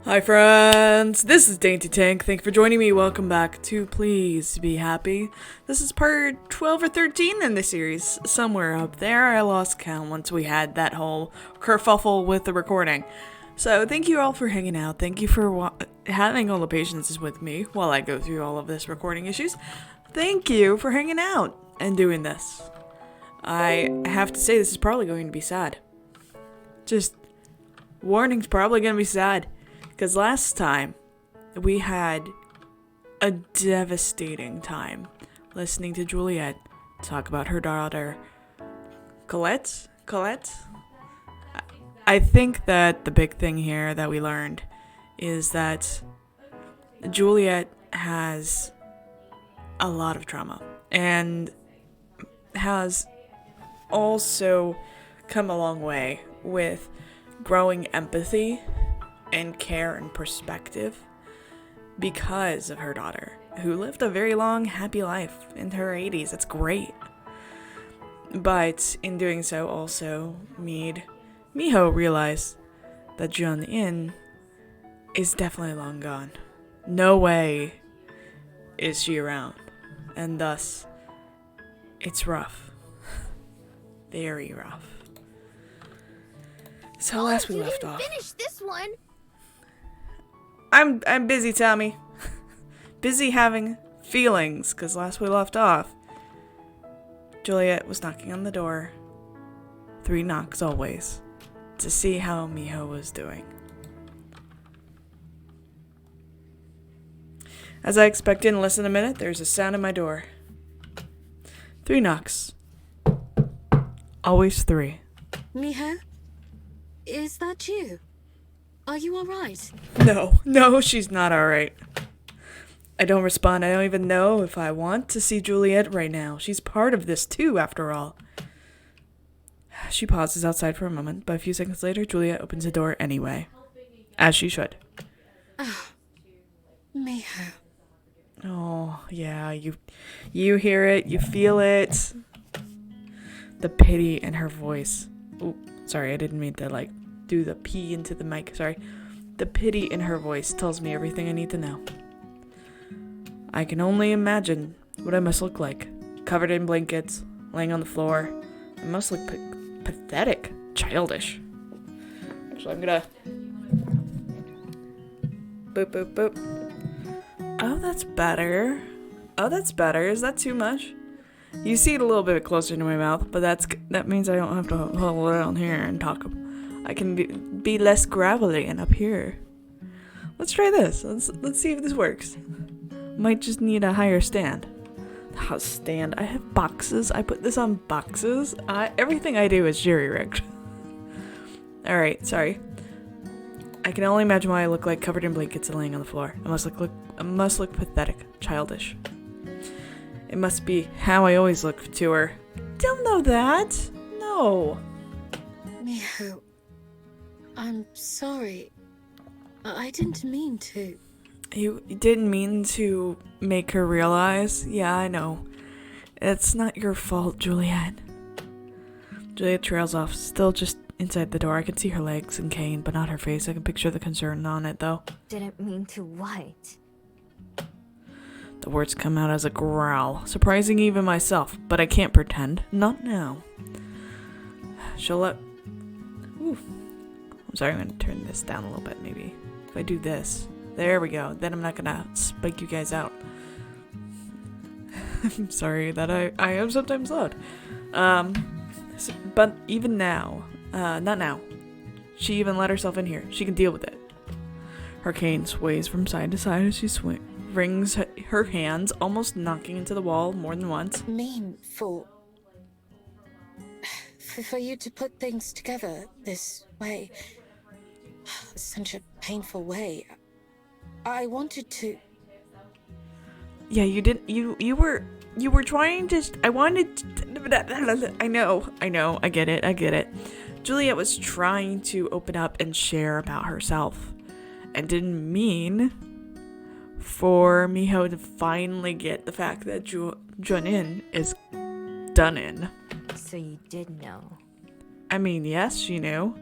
Hi friends, this is Dainty Tank. Thank you for joining me. Welcome back to Please Be Happy. This is part 12 or 13 in the series. Somewhere up there. I lost count once we had that whole kerfuffle with the recording. So thank you all for hanging out. Thank you for having all the patience with me while I go through all of this recording issues. Thank you for hanging out and doing this. I have to say this is probably going to be sad. Just warning's probably going to be sad. Because last time, we had a devastating time listening to Juliet talk about her daughter, Colette? I think that the big thing here that we learned is that Juliet has a lot of trauma and has also come a long way with growing empathy and care and perspective because of her daughter, who lived a very long, happy life in her 80s. That's great. But in doing so also made Miho realize that Jun-in is definitely long gone. No way is she around. And thus, it's rough. Very rough. So last we left off. Finish this one. I'm busy, Tommy. Busy having feelings, because last we left off, Juliet was knocking on the door. 3 knocks always, to see how Miho was doing. As I expected in less than a minute, there's a sound at my door. 3 knocks. Always 3. Miho? Is that you? Are you alright? No, she's not alright. I don't respond. I don't even know if I want to see Juliet right now. She's part of this too, after all. She pauses outside for a moment, but a few seconds later, Juliet opens the door anyway. As she should. Oh, Miho. Oh, yeah, you hear it, you feel it. The pity in her voice. Ooh, sorry, I didn't mean to, do the P into the mic, sorry. The pity in her voice tells me everything I need to know. I can only imagine what I must look like. Covered in blankets, laying on the floor. I must look pathetic, childish. Actually, I'm gonna... Boop, boop, boop. Oh, that's better. Is that too much? You see it a little bit closer to my mouth, but that means I don't have to hold it down here and talk. I can be less gravelly and up here. Let's try this. Let's see if this works. Might just need a higher stand. Stand. I have boxes. I put this on boxes. Everything I do is jury-rigged. Alright, sorry. I can only imagine what I look like covered in blankets and laying on the floor. I must look pathetic, childish. It must be how I always look to her. Don't know that. No. Miho, I'm sorry. I didn't mean to. You didn't mean to make her realize? Yeah, I know. It's not your fault, Juliet. Juliet trails off, still just inside the door. I can see her legs and cane, but not her face. I can picture the concern on it, though. Didn't mean to what? The words come out as a growl, surprising even myself, but I can't pretend. Not now. She'll let... Ooh. I'm sorry, I'm going to turn this down a little bit, maybe. If I do this. There we go. Then I'm not going to spike you guys out. I'm sorry that I am sometimes loud. But even now, not now. She even let herself in here. She can deal with it. Her cane sways from side to side as she rings her hands, almost knocking into the wall more than once. Mean for you to put things together this way. Such a painful way. I wanted to... Yeah, you didn't... You were trying to... I wanted to... I know. I get it. Juliet was trying to open up and share about herself. And didn't mean for Miho to finally get the fact that Jun-in is done in. So you did know. I mean, yes, she knew.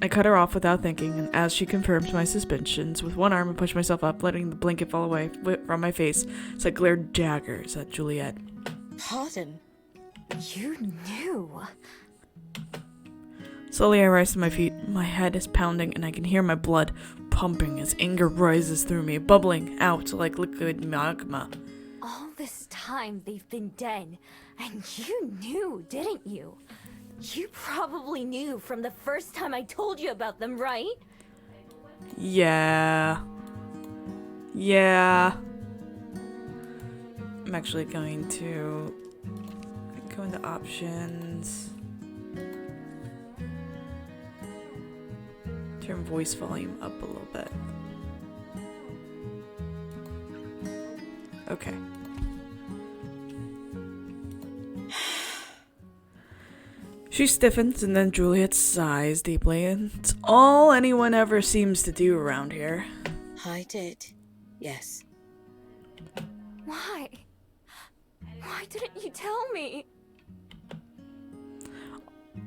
I cut her off without thinking, and as she confirmed my suspicions, with one arm I pushed myself up, letting the blanket fall away from my face as I glared daggers at Juliet. Pardon? You knew. Slowly I rise to my feet. My head is pounding, and I can hear my blood pumping as anger rises through me, bubbling out like liquid magma. All this time they've been dead, and you knew, didn't you? You probably knew from the first time I told you about them, right? Yeah. I'm actually going to go into options. Turn voice volume up a little bit. Okay. She stiffens, and then Juliet sighs deeply, and it's all anyone ever seems to do around here. I did. Yes. Why? Why didn't you tell me?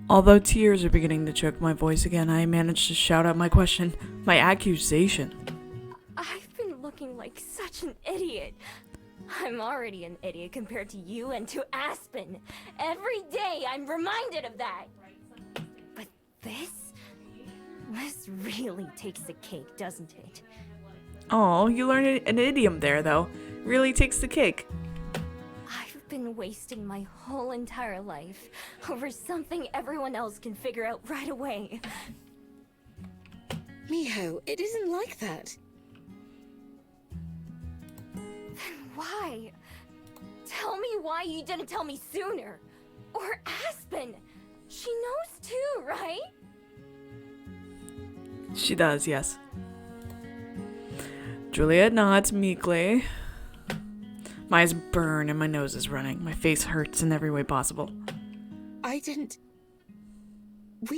Although tears are beginning to choke my voice again, I manage to shout out my question, my accusation. I've been looking like such an idiot. I'm already an idiot compared to you and to Aspen. Every day I'm reminded of that. But this really takes the cake, doesn't it? Oh, you learned an idiom there, though. Really takes the cake. I've been wasting my whole entire life over something everyone else can figure out right away. Miho, it isn't like that. Why? Tell me why you didn't tell me sooner. Or Aspen. She knows too, right? She does, yes. Juliet nods meekly. My eyes burn and my nose is running. My face hurts in every way possible. We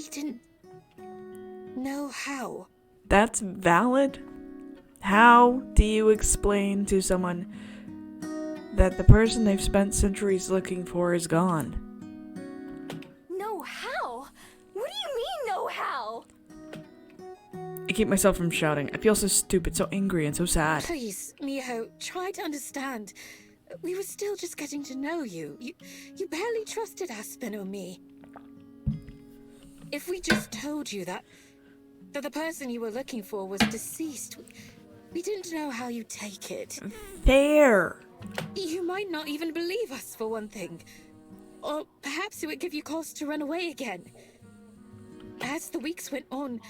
didn't know how. That's valid? How do you explain to someone that the person they've spent centuries looking for is gone? No how? What do you mean no how? I keep myself from shouting. I feel so stupid, so angry, and so sad. Please, Miho, try to understand. We were still just getting to know you. You barely trusted Aspen or me. If we just told you that the person you were looking for was deceased, we didn't know how you'd take it. Fair. You might not even believe us, for one thing. Or perhaps it would give you cause to run away again. As the weeks went on,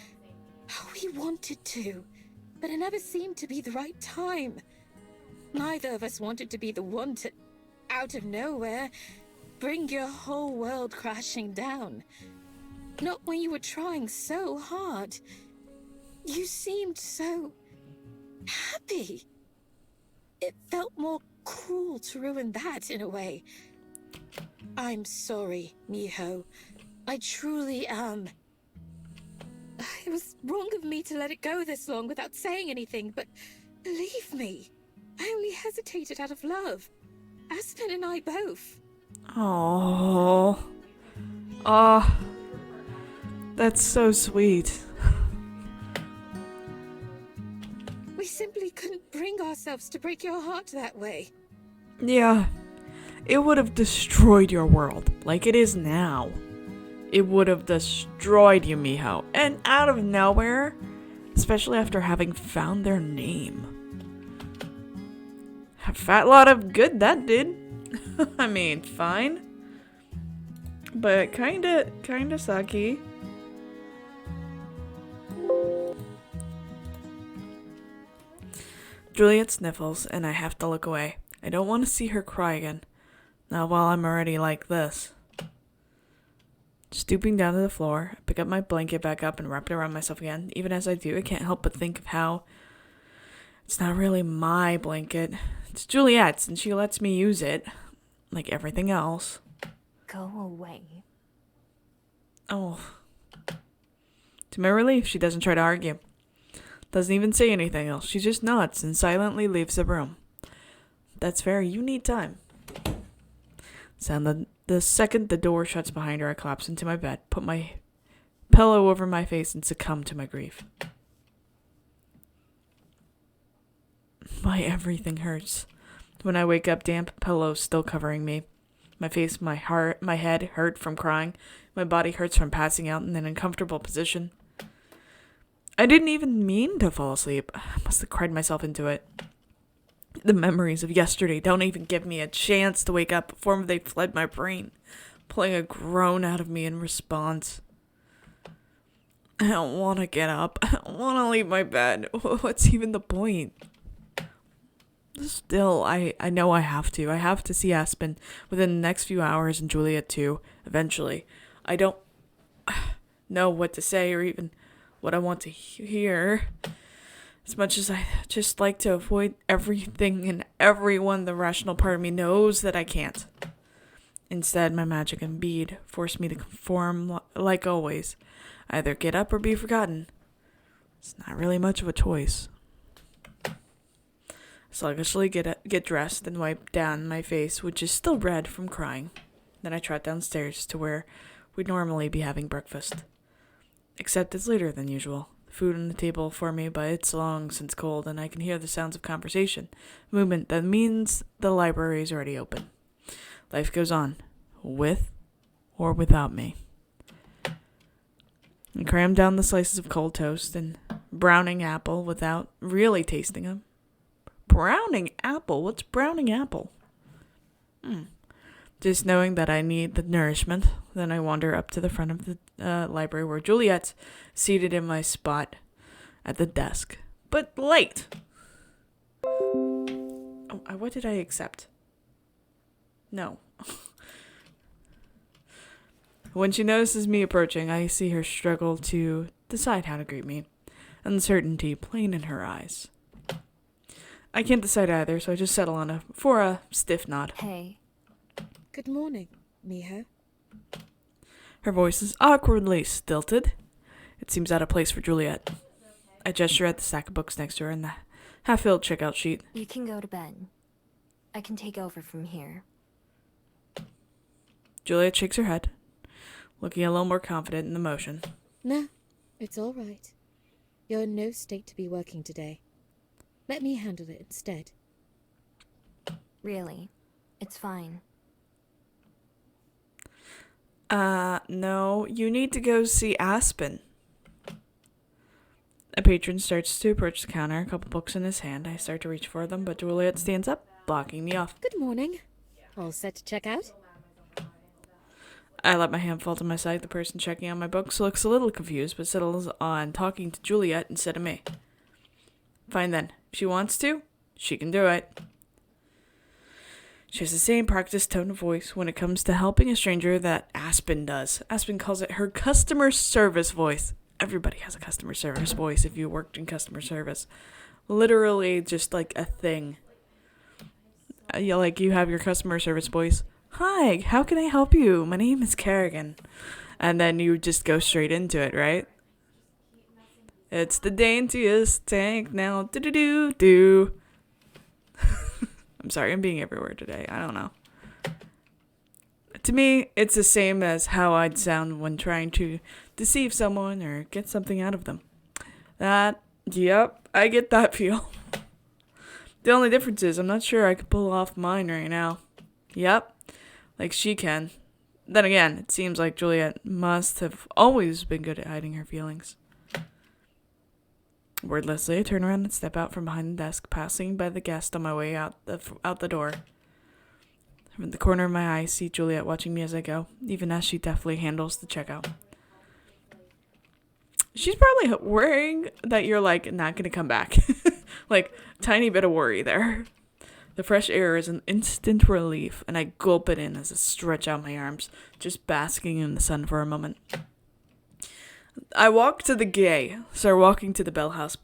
we wanted to, but it never seemed to be the right time. Neither of us wanted to be the one to, out of nowhere, bring your whole world crashing down. Not when you were trying so hard. You seemed so happy. It felt more cruel to ruin that in a way. I'm sorry, Miho. I truly am. It was wrong of me to let it go this long without saying anything, but believe me, I only hesitated out of love. Aspen and I both. Oh, that's so sweet. We simply couldn't bring ourselves to break your heart that way. Yeah, it would have destroyed your world, like it is now. It would have destroyed you, Miho. And out of nowhere, especially after having found their name. A fat lot of good that did. I mean, fine. But kinda sucky. Juliet sniffles, and I have to look away. I don't want to see her cry again. Not while I'm already like this. Stooping down to the floor, I pick up my blanket back up and wrap it around myself again. Even as I do, I can't help but think of how it's not really my blanket. It's Juliet's, and she lets me use it, like everything else. Go away. Oh. To my relief, she doesn't try to argue. Doesn't even say anything else. She just nods and silently leaves the room. That's fair. You need time. The second the door shuts behind her, I collapse into my bed, put my pillow over my face, and succumb to my grief. My everything hurts. When I wake up, damp pillows still covering me. My face, my heart, my head hurt from crying. My body hurts from passing out in an uncomfortable position. I didn't even mean to fall asleep. I must have cried myself into it. The memories of yesterday don't even give me a chance to wake up before they fled my brain, pulling a groan out of me in response. I don't want to get up. I don't want to leave my bed. What's even the point? Still, I know I have to. I have to see Aspen within the next few hours and Juliet too, eventually. I don't know what to say or even what I want to hear. As much as I just like to avoid everything and everyone, the rational part of me knows that I can't. Instead, my magic and bead force me to conform like always. Either get up or be forgotten. It's not really much of a choice. Sluggishly get dressed and wipe down my face, which is still red from crying. Then I trot downstairs to where we'd normally be having breakfast. Except it's later than usual. The food on the table for me, but it's long since cold, and I can hear the sounds of conversation. Movement that means the library is already open. Life goes on, with or without me. I cram down the slices of cold toast and browning apple without really tasting them. Browning apple? What's browning apple? Just knowing that I need the nourishment, then I wander up to the front of the library where Juliet's seated in my spot at the desk. But late! Oh, what did I accept? No. When she notices me approaching, I see her struggle to decide how to greet me. Uncertainty plain in her eyes. I can't decide either, so I just settle for a stiff nod. Hey. Good morning, Miho. Her voice is awkwardly stilted. It seems out of place for Juliet. I gesture at the stack of books next to her and the half-filled checkout sheet. You can go to bed. I can take over from here. Juliet shakes her head, looking a little more confident in the motion. Nah, it's all right. You're in no state to be working today. Let me handle it instead. Really? It's fine. No, you need to go see Aspen. A patron starts to approach the counter, a couple books in his hand. I start to reach for them, but Juliet stands up, blocking me off. Good morning. All set to check out? I let my hand fall to my side. The person checking out my books looks a little confused, but settles on talking to Juliet instead of me. Fine then. If she wants to, she can do it. She has the same practiced tone of voice when it comes to helping a stranger that Aspen does. Aspen calls it her customer service voice. Everybody has a customer service voice if you worked in customer service. Literally just like a thing. You have your customer service voice. Hi, how can I help you? My name is Kerrigan. And then you just go straight into it, right? It's the daintiest tank now. Do-do-do-do. I'm sorry, I'm being everywhere today. I don't know. To me, it's the same as how I'd sound when trying to deceive someone or get something out of them. Yep, I get that feel. The only difference is I'm not sure I could pull off mine right now. Yep, like she can. Then again, it seems like Juliet must have always been good at hiding her feelings. Wordlessly, I turn around and step out from behind the desk, passing by the guest on my way out the door. From the corner of my eye, I see Juliet watching me as I go, even as she deftly handles the checkout. She's probably worrying that you're, not going to come back. Tiny bit of worry there. The fresh air is an instant relief, and I gulp it in as I stretch out my arms, just basking in the sun for a moment. I walk to start walking to the Bell House,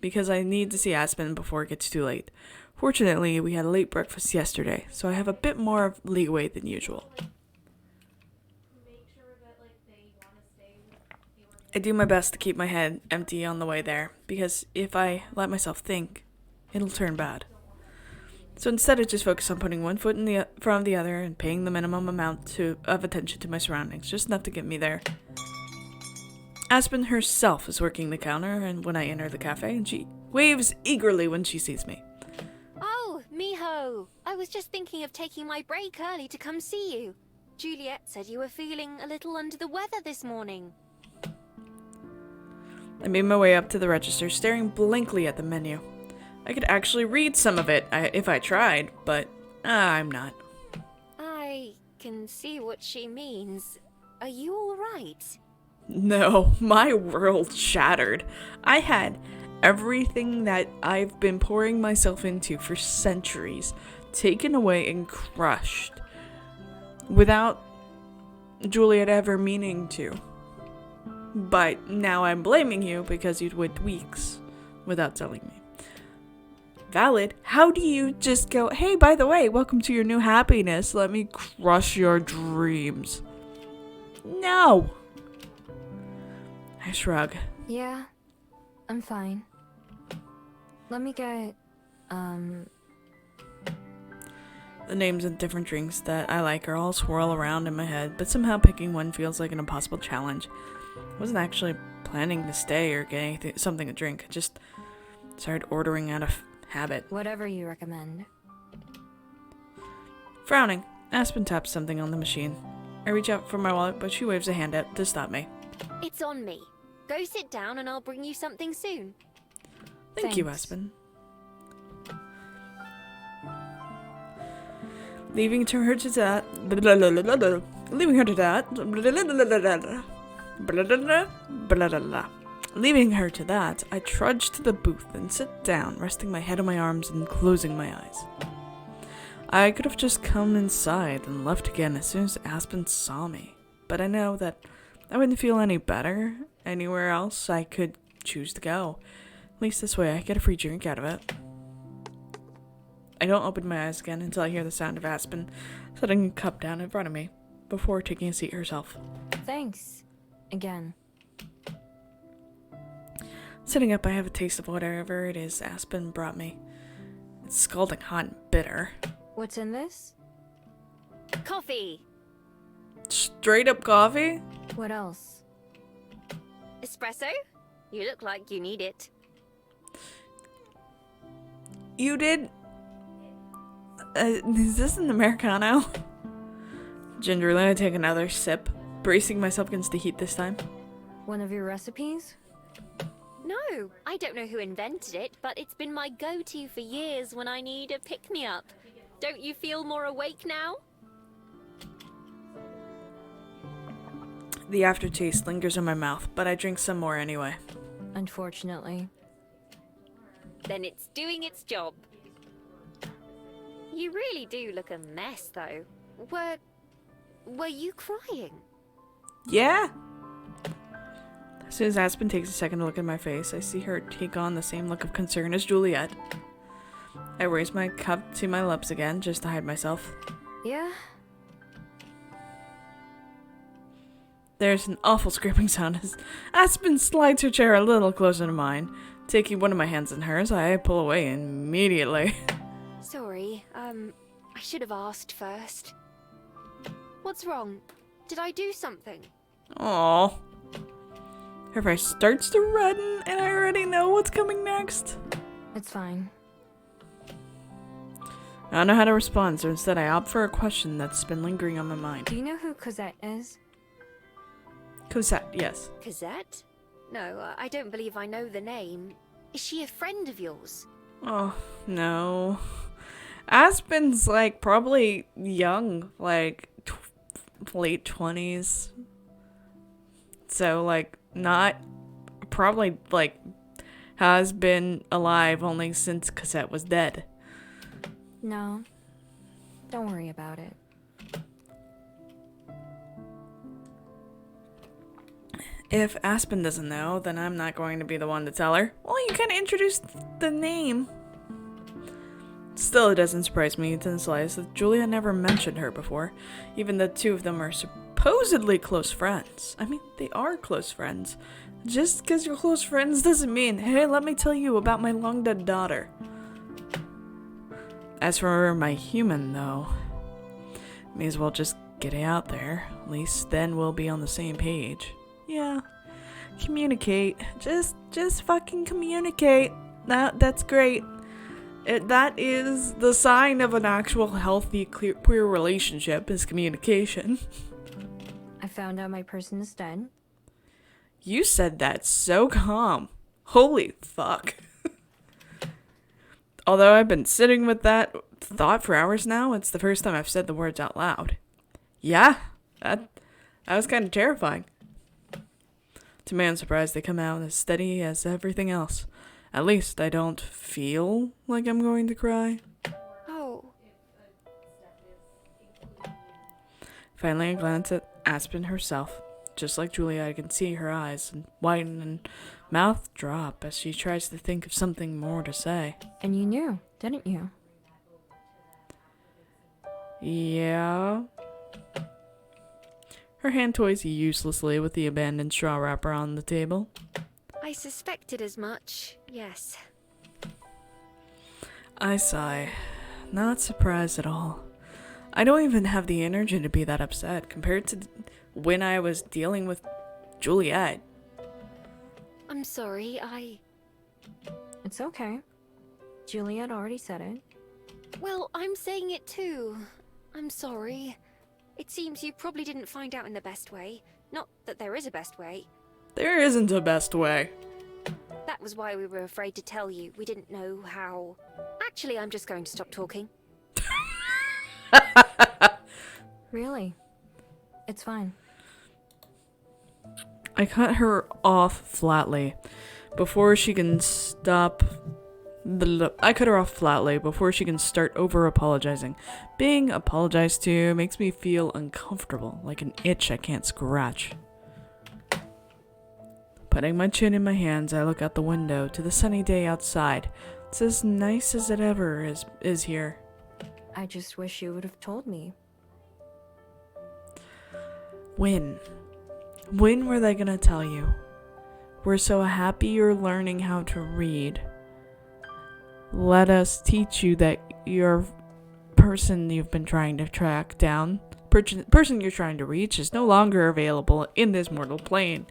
because I need to see Aspen before it gets too late. Fortunately, we had a late breakfast yesterday, so I have a bit more leeway than usual. I do my best to keep my head empty on the way there, because if I let myself think, it'll turn bad. So instead, I just focus on putting one foot in front of the other and paying the minimum amount of attention to my surroundings, just enough to get me there. Aspen herself is working the counter and when I enter the cafe, and she waves eagerly when she sees me. Oh, Miho! I was just thinking of taking my break early to come see you. Juliet said you were feeling a little under the weather this morning. I made my way up to the register, staring blankly at the menu. I could actually read some of it if I tried, but I'm not. I can see what she means. Are you alright? No, my world shattered. I had everything that I've been pouring myself into for centuries taken away and crushed without Juliet ever meaning to. But now I'm blaming you because you'd wait weeks without telling me. Valid. How do you just go, hey, by the way, welcome to your new happiness. Let me crush your dreams. No. I shrug. Yeah, I'm fine. Let me get, The names of different drinks that I like are all swirl around in my head, but somehow picking one feels like an impossible challenge. I wasn't actually planning to stay or get something to drink. I just started ordering out of habit. Whatever you recommend. Frowning, Aspen taps something on the machine. I reach out for my wallet, but she waves a hand out to stop me. It's on me. Go sit down and I'll bring you something soon. Thank you, Thanks. Aspen. Leaving her to that. Leaving her to that, I trudge to the booth and sit down, resting my head on my arms and closing my eyes. I could have just come inside and left again as soon as Aspen saw me, but I know that I wouldn't feel any better anywhere else I could choose to go. At least this way I get a free drink out of it. I don't open my eyes again until I hear the sound of Aspen setting a cup down in front of me before taking a seat herself. Thanks. Again. Sitting up, I have a taste of whatever it is Aspen brought me. It's scalding hot and bitter. What's in this? Coffee! Straight up coffee? What else? Espresso? You look like you need it. You did? Is this an Americano? Gingerly, I take another sip, bracing myself against the heat this time. One of your recipes? No, I don't know who invented it, but it's been my go-to for years when I need a pick-me-up. Don't you feel more awake now? The aftertaste lingers in my mouth, but I drink some more anyway. Unfortunately. Then it's doing its job. You really do look a mess, though. Were you crying? Yeah. As soon as Aspen takes a second to look at my face, I see her take on the same look of concern as Juliet. I raise my cup to my lips again, just to hide myself. Yeah? There's an awful scraping sound as Aspen slides her chair a little closer to mine. Taking one of my hands in hers, I pull away immediately. Sorry, I should have asked first. What's wrong? Did I do something? Aww. Her face starts to redden, and I already know what's coming next. It's fine. I don't know how to respond, so instead I opt for a question that's been lingering on my mind. Do you know who Cosette is? Cosette, yes. Cosette? No, I don't believe I know the name. Is she a friend of yours? Oh, no. Aspen's, like, probably young, like, late 20s. So, like, not, probably, like, has been alive only since Cosette was dead. No. Don't worry about it. If Aspen doesn't know, then I'm not going to be the one to tell her. Well, you kind of introduced the name. Still, it doesn't surprise me in the slightest that Julia never mentioned her before. Even the two of them are supposedly close friends. I mean, they are close friends. Just because you're close friends doesn't mean, hey, let me tell you about my long-dead daughter. As for my human, though, may as well just get it out there. At least then we'll be on the same page. Yeah, Communicate. Just fucking communicate. That's great. That is the sign of an actual healthy, queer relationship is communication. I found out my person is dead. You said that so calm. Holy fuck. Although I've been sitting with that thought for hours now, it's the first time I've said the words out loud. Yeah, that was kind of terrifying. To my own surprise, they come out as steady as everything else. At least I don't feel like I'm going to cry. Oh. Finally, I glance at Aspen herself. Just like Julia, I can see her eyes widen and mouth drop as she tries to think of something more to say. And you knew, didn't you? Yeah. Her hand toys uselessly with the abandoned straw wrapper on the table. I suspected as much, yes. I sigh. Not surprised at all. I don't even have the energy to be that upset compared to when I was dealing with Juliet. I'm sorry, It's okay. Juliet already said it. Well, I'm saying it too. I'm sorry. It seems you probably didn't find out in the best way. Not that there is a best way. There isn't a best way. That was why we were afraid to tell you. We didn't know how... Actually, I'm just going to stop talking. Really? It's fine. I cut her off flatly before she can start over apologizing. Being apologized to makes me feel uncomfortable, like an itch I can't scratch. Putting my chin in my hands, I look out the window to the sunny day outside. It's as nice as it ever is here. I just wish you would have told me. When? When were they gonna tell you? We're so happy you're learning how to read. Let us teach you that your person you've been trying to track down, person you're trying to reach, is no longer available in this mortal plane.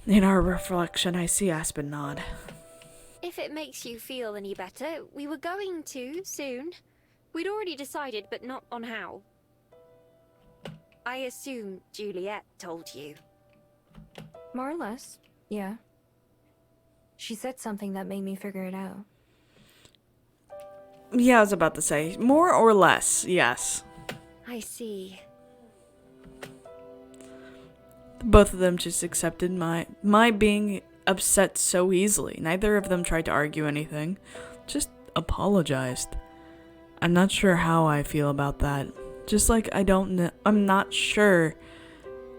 In our reflection, I see Aspen nod. If it makes you feel any better, we were going to, soon. We'd already decided, but not on how. I assume Juliet told you. More or less, yeah. She said something that made me figure it out. Yeah, I was about to say, more or less, yes. I see. Both of them just accepted my being upset so easily. Neither of them tried to argue anything, just apologized. I'm not sure how I feel about that. Just like I'm not sure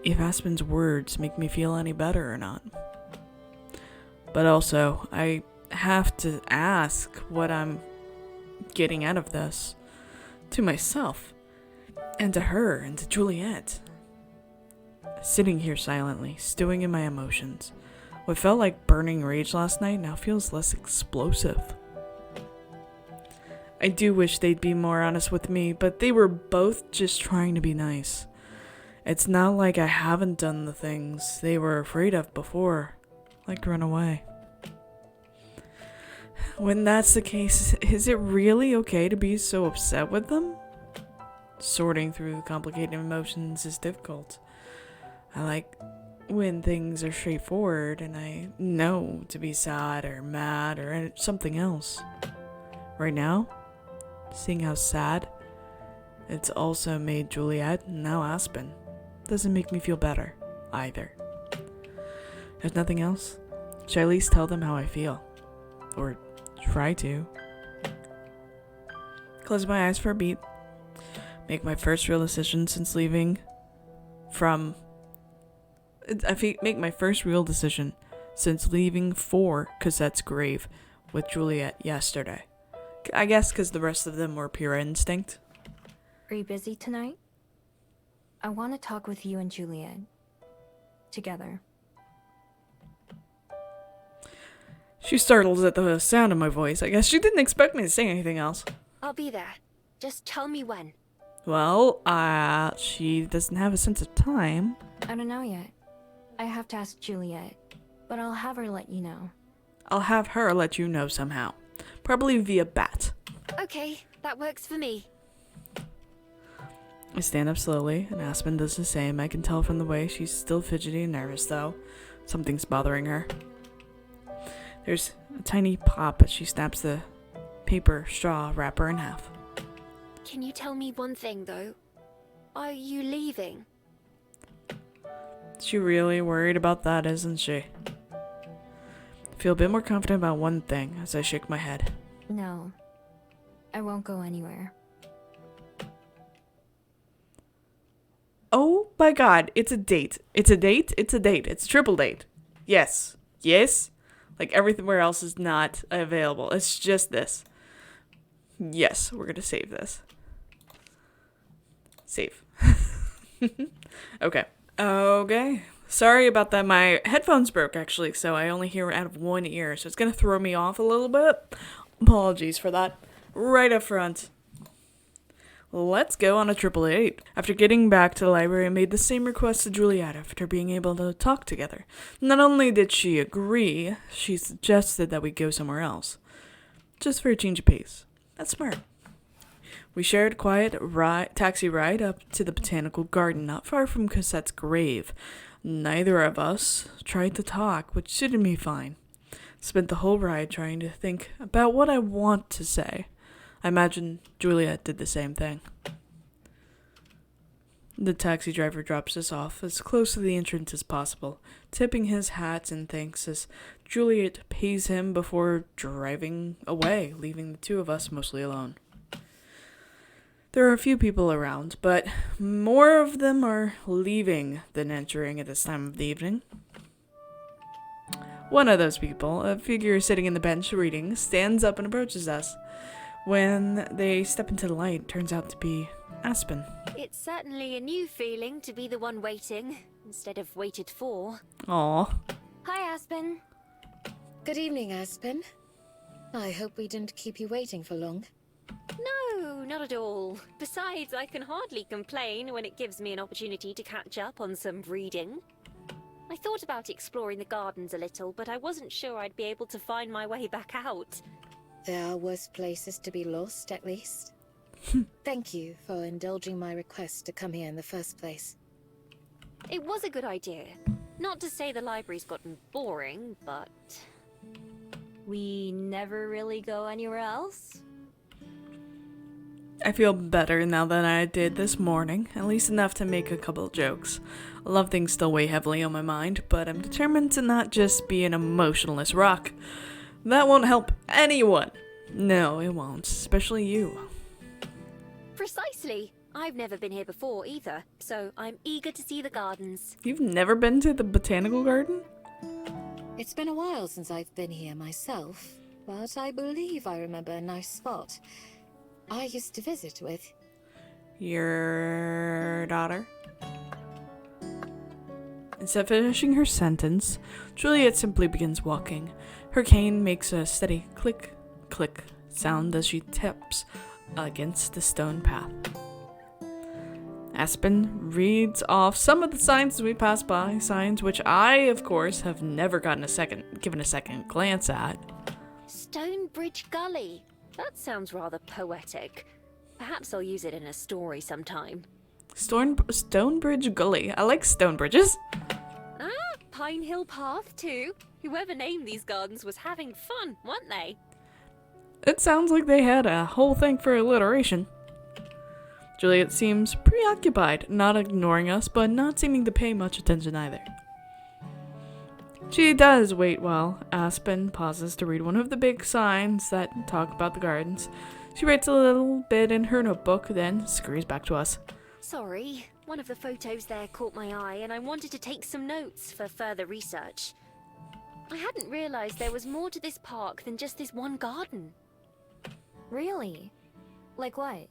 if Aspen's words make me feel any better or not. But also, I have to ask what I'm getting out of this. To myself, and to her, and to Juliet. Sitting here silently, stewing in my emotions. What felt like burning rage last night now feels less explosive. I do wish they'd be more honest with me, but they were both just trying to be nice. It's not like I haven't done the things they were afraid of before, like run away. When that's the case, is it really okay to be so upset with them? Sorting through the complicated emotions is difficult. I like when things are straightforward and I know to be sad or mad or something else. Right now, seeing how sad it's also made Juliet and now Aspen doesn't make me feel better either. There's nothing else. Should I at least tell them how I feel? Or try to. Close my eyes for a beat. Make my first real decision since leaving from... make my first real decision since leaving for Cosette's grave with Juliet yesterday. I guess because the rest of them were pure instinct. Are you busy tonight? I want to talk with you and Juliet. Together. She startled at the sound of my voice. I guess she didn't expect me to say anything else. I'll be there. Just tell me when. Well, she doesn't have a sense of time. I don't know yet. I have to ask Juliet, but I'll have her let you know. I'll have her let you know somehow. Probably via bat. Okay, that works for me. I stand up slowly, and Aspen does the same. I can tell from the way she's still fidgety and nervous, though. Something's bothering her. There's a tiny pop as she snaps the paper straw wrapper in half. Can you tell me one thing, though? Are you leaving? She really worried about that, isn't she? I feel a bit more confident about one thing as I shake my head. No, I won't go anywhere. Oh my god, it's a date. It's a date, it's a date. It's a triple date. Yes. Yes. Like everywhere else is not available. It's just this. Yes, we're gonna save this. Save. Okay. Okay. Sorry about that. My headphones broke actually, so I only hear out of one ear, so it's gonna throw me off a little bit. Apologies for that. Right up front. Let's go on a triple date. After getting back to the library, I made the same request to Juliet after being able to talk together. Not only did she agree, she suggested that we go somewhere else. Just for a change of pace. That's smart. We shared a quiet taxi ride up to the botanical garden, not far from Cosette's grave. Neither of us tried to talk, which suited me fine. Spent the whole ride trying to think about what I want to say. I imagine Juliet did the same thing. The taxi driver drops us off as close to the entrance as possible, tipping his hat and thanks as Juliet pays him before driving away, leaving the two of us mostly alone. There are a few people around, but more of them are leaving than entering at this time of the evening. One of those people, a figure sitting in the bench reading, stands up and approaches us. When they step into the light, it turns out to be Aspen. It's certainly a new feeling to be the one waiting, instead of waited for. Aw. Hi, Aspen. Good evening, Aspen. I hope we didn't keep you waiting for long. No, not at all. Besides, I can hardly complain when it gives me an opportunity to catch up on some reading. I thought about exploring the gardens a little, but I wasn't sure I'd be able to find my way back out. There are worse places to be lost, at least. Thank you for indulging my request to come here in the first place. It was a good idea. Not to say the library's gotten boring, but... We never really go anywhere else? I feel better now than I did this morning, at least enough to make a couple of jokes. A lot of things still weigh heavily on my mind, but I'm determined to not just be an emotionless rock. That won't help anyone. No, it won't, especially you. Precisely. I've never been here before either, so I'm eager to see the gardens. You've never been to the botanical garden? It's been a while since I've been here myself, but I believe I remember a nice spot I used to visit with. Your daughter? Instead of finishing her sentence, Juliet simply begins walking. Her cane makes a steady click, click sound as she taps against the stone path. Aspen reads off some of the signs as we pass by, signs which I, of course, have never given a second glance at. Stonebridge Gully. That sounds rather poetic. Perhaps I'll use it in a story sometime. Stonebridge Gully. I like stone bridges. Ah, Pine Hill Path too. Whoever named these gardens was having fun, weren't they? It sounds like they had a whole thing for alliteration. Juliet seems preoccupied, not ignoring us, but not seeming to pay much attention either. She does wait while Aspen pauses to read one of the big signs that talk about the gardens. She writes a little bit in her notebook, then scurries back to us. Sorry, one of the photos there caught my eye and I wanted to take some notes for further research. I hadn't realized there was more to this park than just this one garden. Really? Like what?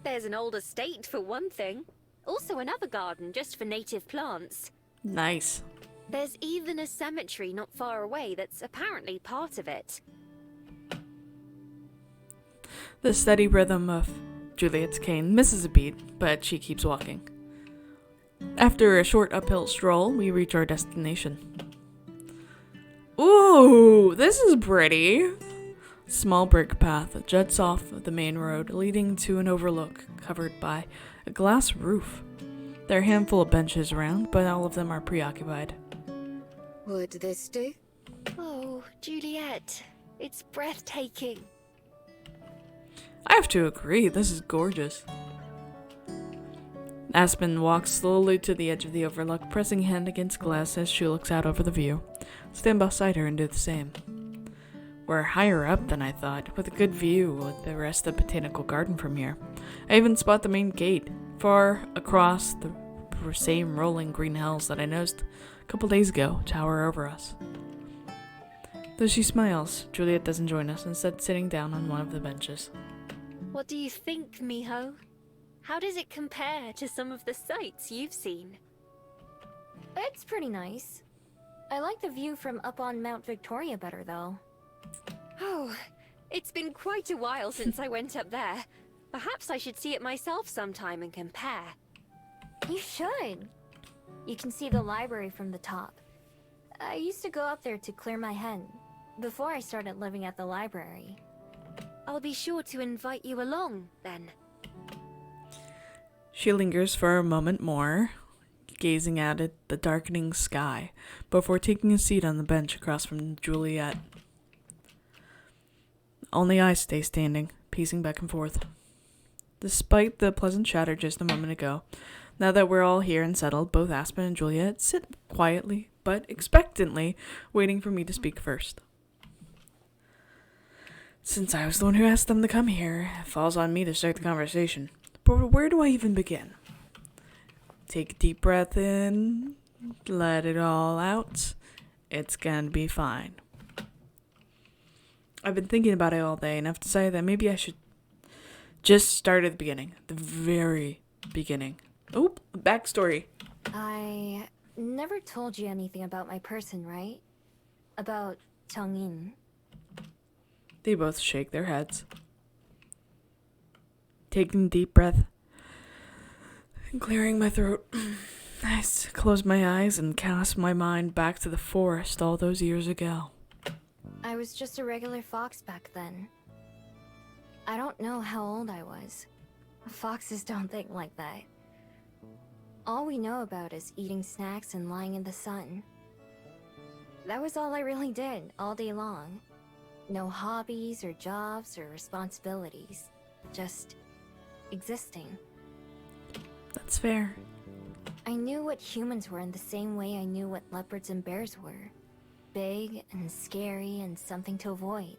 There's an old estate for one thing. Also another garden just for native plants. Nice. There's even a cemetery not far away that's apparently part of it. The steady rhythm of Juliet's cane misses a beat, but she keeps walking. After a short uphill stroll, we reach our destination. Ooh, this is pretty. Small brick path that juts off of the main road, leading to an overlook covered by a glass roof. There are a handful of benches around, but all of them are preoccupied. Would this do? Oh, Juliet, it's breathtaking. I have to agree, this is gorgeous. Aspen walks slowly to the edge of the overlook, pressing hand against glass as she looks out over the view. Stand beside her and do the same. We're higher up than I thought, with a good view of the rest of the botanical garden from here. I even spot the main gate, far across the same rolling green hills that I noticed a couple days ago tower over us. Though she smiles, Juliet doesn't join us, instead sitting down on one of the benches. What do you think, Miho? How does it compare to some of the sights you've seen? It's pretty nice. I like the view from up on Mount Victoria better, though. Oh, it's been quite a while since I went up there. Perhaps I should see it myself sometime and compare. You should. You can see the library from the top. I used to go up there to clear my head, before I started living at the library. I'll be sure to invite you along, then. She lingers for a moment more, gazing out at the darkening sky, before taking a seat on the bench across from Juliet. Only I stay standing, pacing back and forth. Despite the pleasant chatter just a moment ago, now that we're all here and settled, both Aspen and Juliet sit quietly, but expectantly, waiting for me to speak first. Since I was the one who asked them to come here, it falls on me to start the conversation. But where do I even begin? Take a deep breath in, let it all out. It's gonna be fine. I've been thinking about it all day, and I've decided that maybe I should just start at the beginning. The very beginning. Oh, backstory. I never told you anything about my person, right? About Changin. They both shake their heads. Taking a deep breath. And clearing my throat. I close my eyes and cast my mind back to the forest all those years ago. I was just a regular fox back then. I don't know how old I was. Foxes don't think like that. All we know about is eating snacks and lying in the sun. That was all I really did, all day long. No hobbies or jobs or responsibilities. Just existing. That's fair. I knew what humans were in the same way I knew what leopards and bears were. Big and scary and something to avoid.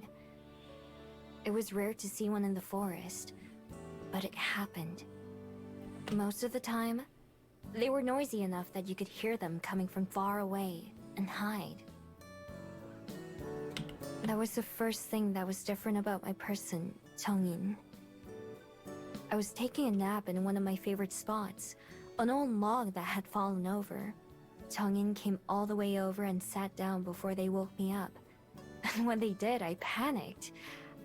It was rare to see one in the forest, but it happened. Most of the time, they were noisy enough that you could hear them coming from far away and hide. That was the first thing that was different about my person, Changin. I was taking a nap in one of my favorite spots, an old log that had fallen over. Changin came all the way over and sat down before they woke me up. And when they did, I panicked.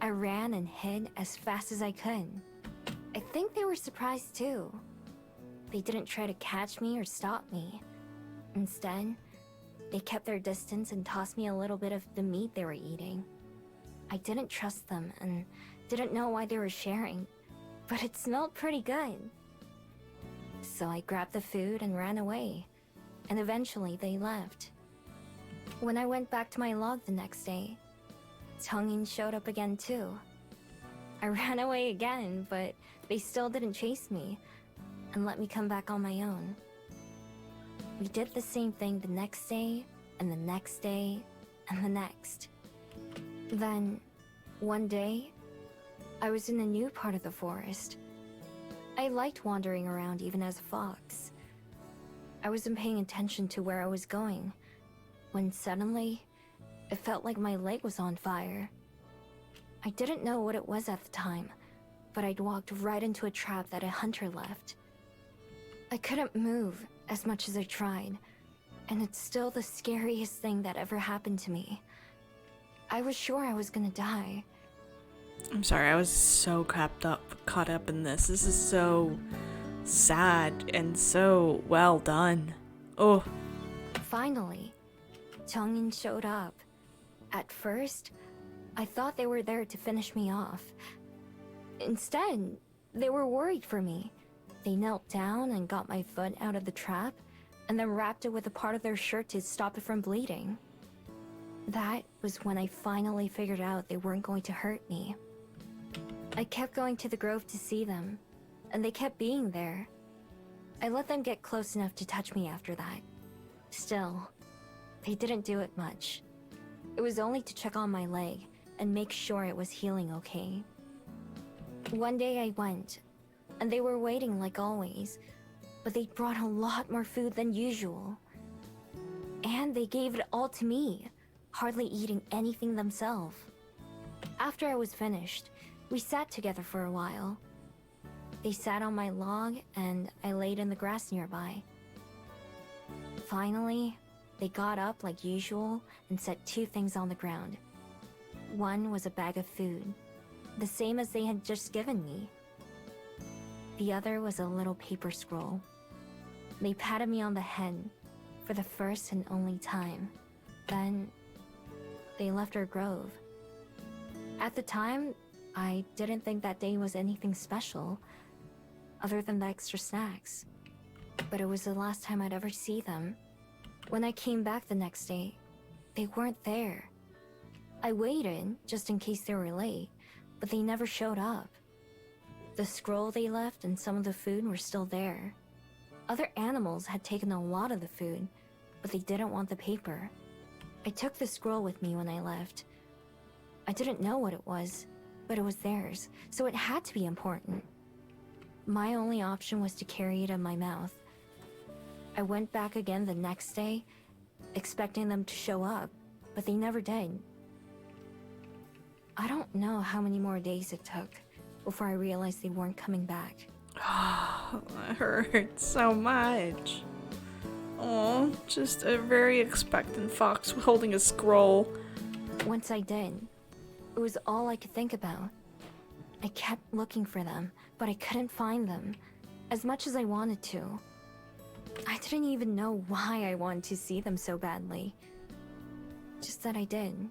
I ran and hid as fast as I could. I think they were surprised too. They didn't try to catch me or stop me. Instead, they kept their distance and tossed me a little bit of the meat they were eating. I didn't trust them and didn't know why they were sharing, but it smelled pretty good. So I grabbed the food and ran away, and eventually they left. When I went back to my log the next day, Changin showed up again too. I ran away again, but they still didn't chase me and let me come back on my own. We did the same thing the next day, and the next day, and the next. Then, one day, I was in a new part of the forest. I liked wandering around even as a fox. I wasn't paying attention to where I was going, when suddenly, it felt like my leg was on fire. I didn't know what it was at the time, but I'd walked right into a trap that a hunter left. I couldn't move as much as I tried, and it's still the scariest thing that ever happened to me. I was sure I was gonna die. I'm sorry, I was so caught up in this. This is so sad and so well done. Oh, Finally, Jungin showed up. At first, I thought they were there to finish me off. Instead, they were worried for me. They knelt down and got my foot out of the trap, and then wrapped it with a part of their shirt to stop it from bleeding. That was when I finally figured out they weren't going to hurt me. I kept going to the grove to see them, and they kept being there. I let them get close enough to touch me after that. Still, they didn't do it much. It was only to check on my leg and make sure it was healing okay. One day I went, and they were waiting like always, but they brought a lot more food than usual. And they gave it all to me, hardly eating anything themselves. After I was finished, we sat together for a while. They sat on my log, and I laid in the grass nearby. Finally, they got up like usual and set two things on the ground. One was a bag of food, the same as they had just given me. The other was a little paper scroll. They patted me on the head for the first and only time. Then, they left our grove. At the time, I didn't think that day was anything special, other than the extra snacks. But it was the last time I'd ever see them. When I came back the next day, they weren't there. I waited, just in case they were late, but they never showed up. The scroll they left and some of the food were still there. Other animals had taken a lot of the food, but they didn't want the paper. I took the scroll with me when I left. I didn't know what it was, but it was theirs, so it had to be important. My only option was to carry it in my mouth. I went back again the next day, expecting them to show up, but they never did. I don't know how many more days it took before I realized they weren't coming back. that hurts so much. Oh, just a very expectant fox holding a scroll. Once I did, it was all I could think about. I kept looking for them, but I couldn't find them, as much as I wanted to. I didn't even know why I wanted to see them so badly. Just that I did.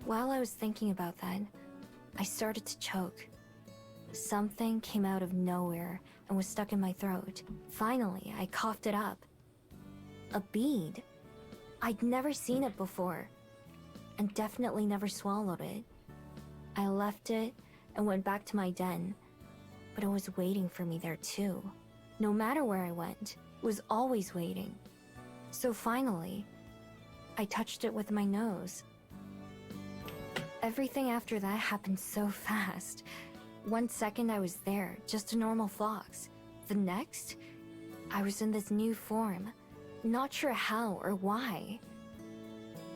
While I was thinking about that, I started to choke. Something came out of nowhere and was stuck in my throat. Finally, I coughed it up. A bead. I'd never seen it before, and definitely never swallowed it. I left it and went back to my den, but it was waiting for me there too. No matter where I went, it was always waiting. So finally, I touched it with my nose. Everything after that happened so fast. 1 second I was there, just a normal fox. The next, I was in this new form, not sure how or why.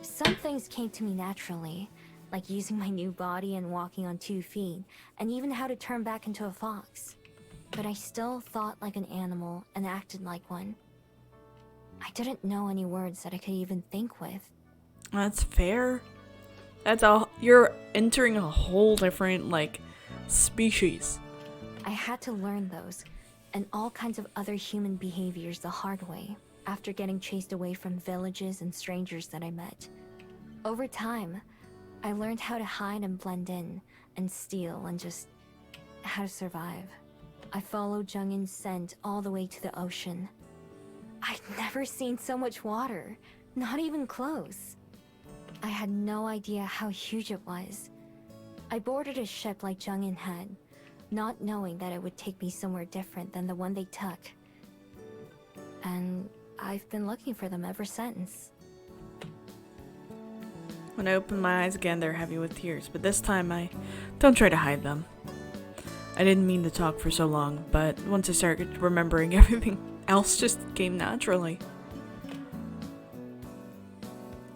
Some things came to me naturally, like using my new body and walking on 2 feet, and even how to turn back into a fox. But I still thought like an animal and acted like one. I didn't know any words that I could even think with. That's fair. You're entering a whole different, species. I had to learn those, and all kinds of other human behaviors the hard way, after getting chased away from villages and strangers that I met. Over time, I learned how to hide and blend in, and steal, and just how to survive. I followed Jungin's scent all the way to the ocean. I'd never seen so much water, not even close. I had no idea how huge it was. I boarded a ship like Jungin had, not knowing that it would take me somewhere different than the one they took. And I've been looking for them ever since. When I open my eyes again, they're heavy with tears, but this time I don't try to hide them. I didn't mean to talk for so long, but once I started remembering, everything else just came naturally.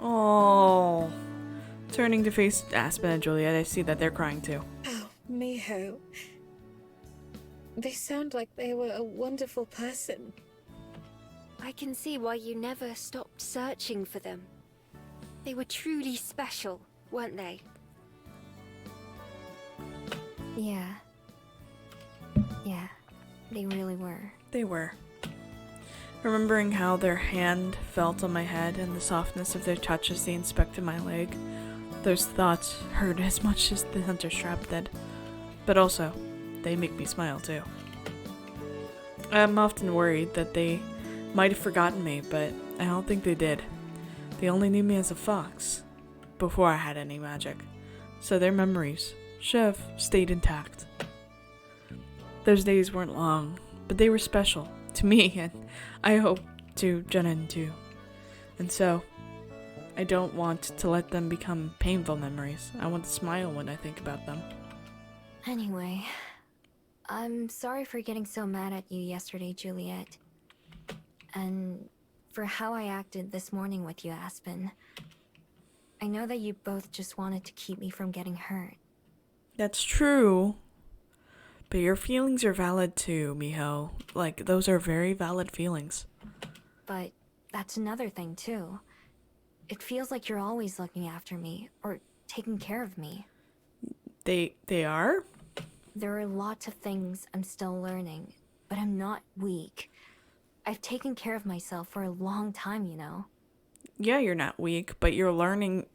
Oh, turning to face Aspen and Juliet, I see that they're crying too. Oh, Miho. They sound like they were a wonderful person. I can see why you never stopped searching for them. They were truly special, weren't they? Yeah. They really were. They were. Remembering how their hand felt on my head and the softness of their touch as they inspected my leg, those thoughts hurt as much as the hunter strap did. But also, they make me smile too. I'm often worried that they might have forgotten me, but I don't think they did. They only knew me as a fox, before I had any magic, so their memories should have stayed intact. Those days weren't long, but they were special to me, and I hope to Jenin too. And so, I don't want to let them become painful memories. I want to smile when I think about them. Anyway, I'm sorry for getting so mad at you yesterday, Juliet. And for how I acted this morning with you, Aspen. I know that you both just wanted to keep me from getting hurt. That's true. But your feelings are valid too, Miho. Like, those are very valid feelings. But that's another thing too. It feels like you're always looking after me, or taking care of me. They are? There are lots of things I'm still learning, but I'm not weak. I've taken care of myself for a long time, you know. Yeah, you're not weak, but you're learning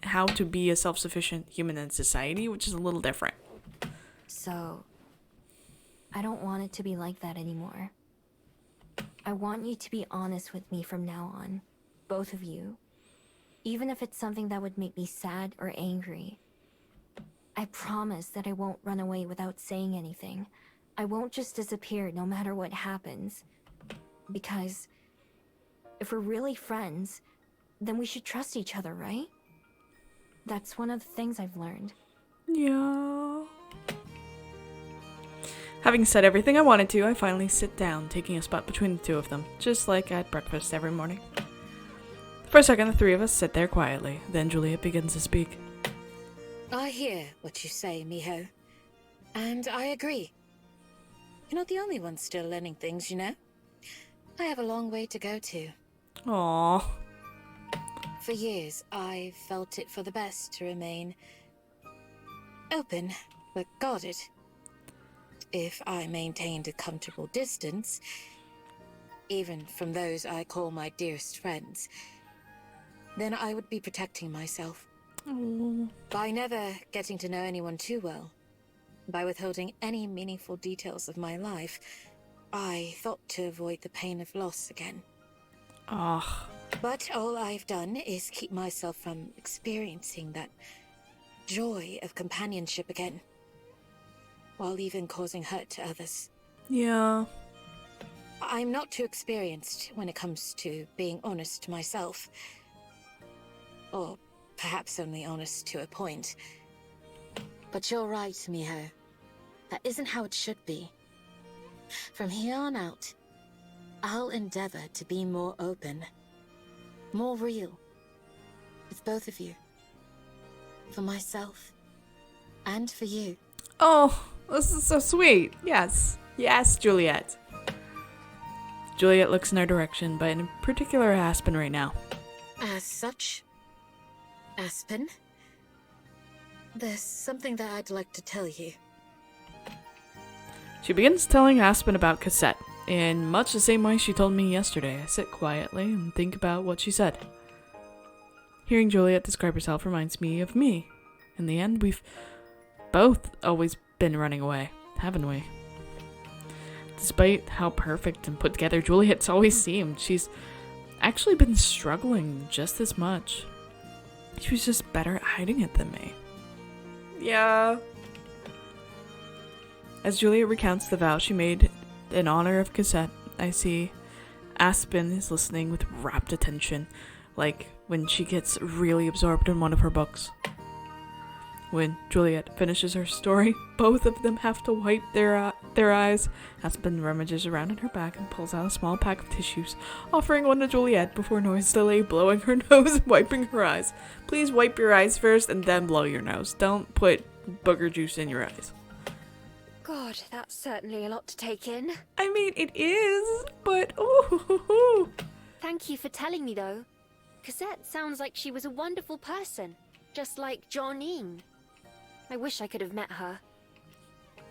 how to be a self-sufficient human in society, which is a little different. So, I don't want it to be like that anymore. I want you to be honest with me from now on, both of you. Even if it's something that would make me sad or angry. I promise that I won't run away without saying anything. I won't just disappear no matter what happens. Because if we're really friends, then we should trust each other, right? That's one of the things I've learned. Yeah. Having said everything I wanted to, I finally sit down, taking a spot between the two of them, just like at breakfast every morning. For a second, the three of us sit there quietly. Then Juliet begins to speak. I hear what you say, Miho. And I agree. You're not the only one still learning things, you know? I have a long way to go to. Aww. For years, I felt it for the best to remain open, but guarded. If I maintained a comfortable distance, even from those I call my dearest friends, then I would be protecting myself. Aww. By never getting to know anyone too well, by withholding any meaningful details of my life, I thought to avoid the pain of loss again. Ah. But all I've done is keep myself from experiencing that joy of companionship again, while even causing hurt to others. Yeah. I'm not too experienced when it comes to being honest to myself. Or perhaps only honest to a point. But you're right, Miho. That isn't how it should be. From here on out, I'll endeavor to be more open, more real, with both of you. For myself, and for you. Oh, this is so sweet. Yes. Yes, Juliet. Juliet looks in our direction, but in particular Aspen right now. As such, Aspen, there's something that I'd like to tell you. She begins telling Aspen about Cassette, in much the same way she told me yesterday. I sit quietly and think about what she said. Hearing Juliet describe herself reminds me of me. In the end, we've both always been running away, haven't we? Despite how perfect and put together Juliet's always seemed, she's actually been struggling just as much. She was just better at hiding it than me. Yeah. As Juliet recounts the vow she made in honor of Cassette, I see Aspen is listening with rapt attention, like when she gets really absorbed in one of her books. When Juliet finishes her story, both of them have to wipe their eyes. Aspen rummages around in her bag and pulls out a small pack of tissues, offering one to Juliet before noisily blowing her nose and wiping her eyes. Please wipe your eyes first and then blow your nose. Don't put booger juice in your eyes. God, that's certainly a lot to take in. I mean, it is, but ooh. Thank you for telling me, though. Cassette sounds like she was a wonderful person, just like Johnine. I wish I could have met her.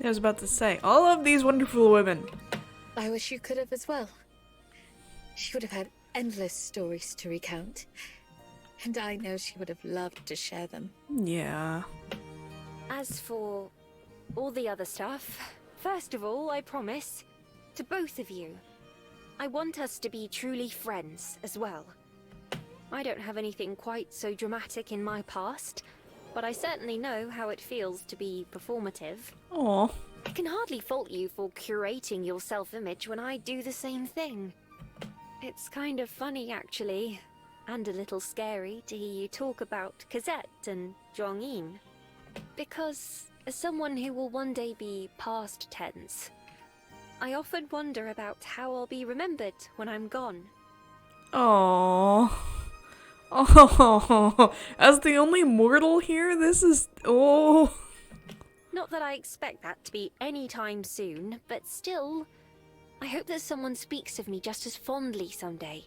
I was about to say, all of these wonderful women. I wish you could have as well. She would have had endless stories to recount. And I know she would have loved to share them. Yeah. As for all the other stuff, first of all, I promise, to both of you, I want us to be truly friends as well. I don't have anything quite so dramatic in my past, but I certainly know how it feels to be performative. Aw. I can hardly fault you for curating your self-image when I do the same thing. It's kind of funny, actually, and a little scary to hear you talk about Cosette and Zhongyin. Because, as someone who will one day be past tense, I often wonder about how I'll be remembered when I'm gone. Aww. Oh, as the only mortal here, this is... Oh. Not that I expect that to be any time soon, but still, I hope that someone speaks of me just as fondly someday.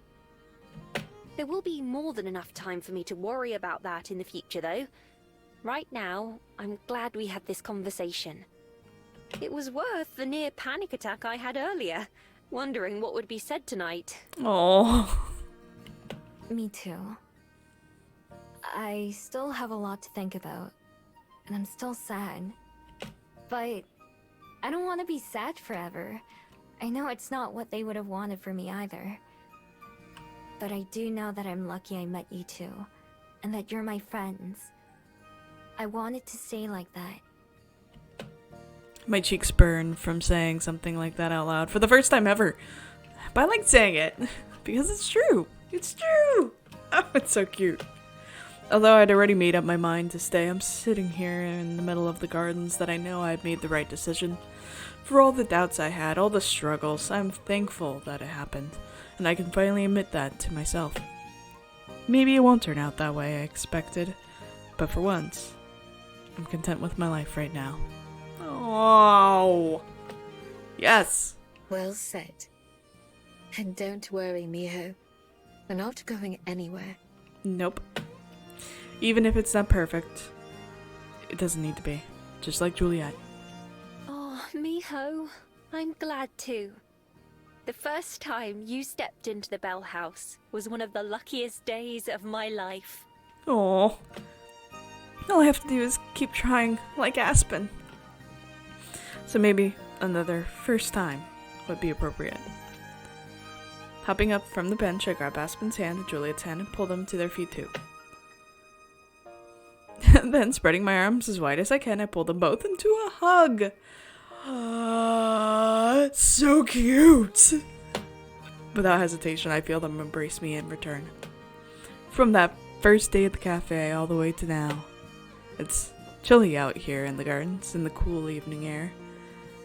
There will be more than enough time for me to worry about that in the future, though. Right now, I'm glad we had this conversation. It was worth the near panic attack I had earlier, wondering what would be said tonight. Oh. Me too. I still have a lot to think about, and I'm still sad. But I don't want to be sad forever. I know it's not what they would have wanted for me either. But I do know that I'm lucky I met you two, and that you're my friends. I wanted to say like that. My cheeks burn from saying something like that out loud for the first time ever. But I like saying it, because it's true. It's true! Oh, it's so cute. Although I'd already made up my mind to stay, I'm sitting here in the middle of the gardens that I know I've made the right decision. For all the doubts I had, all the struggles, I'm thankful that it happened, and I can finally admit that to myself. Maybe it won't turn out that way I expected, but for once, I'm content with my life right now. Oh, yes. Well said. And don't worry, Miho. We're not going anywhere. Nope. Even if it's not perfect, it doesn't need to be. Just like Juliet. Oh, Miho, I'm glad too. The first time you stepped into the Bell House was one of the luckiest days of my life. Oh. All I have to do is keep trying, like Aspen. So maybe another first time would be appropriate. Hopping up from the bench, I grab Aspen's hand and Juliet's hand and pull them to their feet too. Then, spreading my arms as wide as I can, I pull them both into a hug. So cute! Without hesitation, I feel them embrace me in return. From that first day at the cafe all the way to now. It's chilly out here in the gardens in the cool evening air,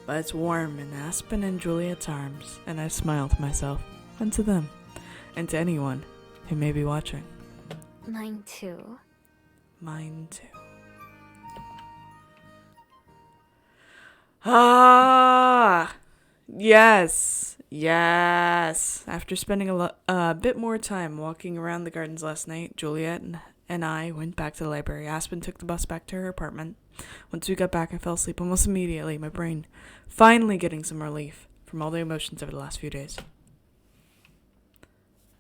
but it's warm in Aspen and Juliet's arms, and I smile to myself, and to them, and to anyone who may be watching. Mine too. Mine too. Ah! Yes! Yes! After spending a bit more time walking around the gardens last night, Juliet and I went back to the library. Aspen took the bus back to her apartment. Once we got back, I fell asleep almost immediately, my brain finally getting some relief from all the emotions over the last few days.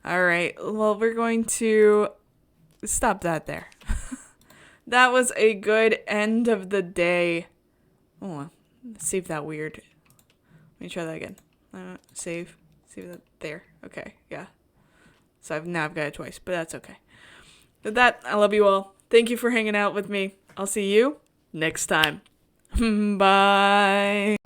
Alright, well, we're going to stop that there. That was a good end of the day. Oh, save that weird. Let me try that again. Save that there. Okay, yeah. So I've got it twice, but that's okay. With that, I love you all. Thank you for hanging out with me. I'll see you next time. Bye.